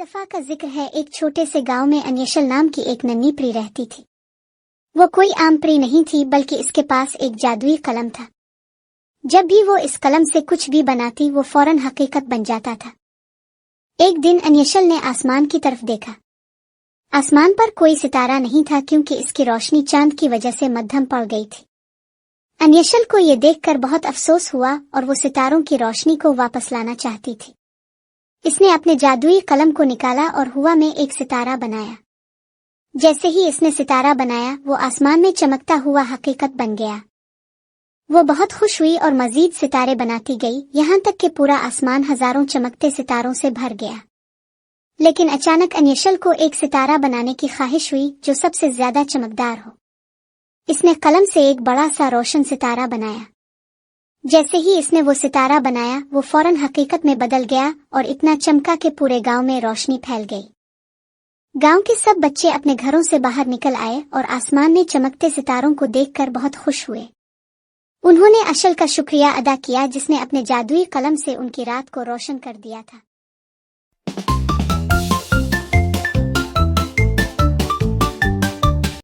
دفعہ کا ذکر ہے، ایک چھوٹے سے گاؤں میں انیشل نام کی ایک ننھی پری رہتی تھی۔ وہ کوئی عام پری نہیں تھی، بلکہ اس کے پاس ایک جادوئی قلم تھا۔ جب بھی وہ اس قلم سے کچھ بھی بناتی وہ فوراً حقیقت بن جاتا تھا۔ ایک دن انیشل نے آسمان کی طرف دیکھا۔ آسمان پر کوئی ستارہ نہیں تھا، کیونکہ اس کی روشنی چاند کی وجہ سے مدھم پڑ گئی تھی۔ انیشل کو یہ دیکھ کر بہت افسوس ہوا اور وہ ستاروں کی روشنی کو واپس لانا چاہتی تھی۔ اس نے اپنے جادوئی قلم کو نکالا اور ہوا میں ایک ستارہ بنایا۔ جیسے ہی اس نے ستارہ بنایا، وہ آسمان میں چمکتا ہوا حقیقت بن گیا۔ وہ بہت خوش ہوئی اور مزید ستارے بناتی گئی، یہاں تک کہ پورا آسمان ہزاروں چمکتے ستاروں سے بھر گیا۔ لیکن اچانک انیشل کو ایک ستارہ بنانے کی خواہش ہوئی جو سب سے زیادہ چمکدار ہو۔ اس نے قلم سے ایک بڑا سا روشن ستارہ بنایا۔ جیسے ہی اس نے وہ ستارہ بنایا، وہ فوراً حقیقت میں بدل گیا اور اتنا چمکا کہ پورے گاؤں میں روشنی پھیل گئی۔ گاؤں کے سب بچے اپنے گھروں سے باہر نکل آئے اور آسمان میں چمکتے ستاروں کو دیکھ کر بہت خوش ہوئے۔ انہوں نے اشل کا شکریہ ادا کیا، جس نے اپنے جادوئی قلم سے ان کی رات کو روشن کر دیا تھا۔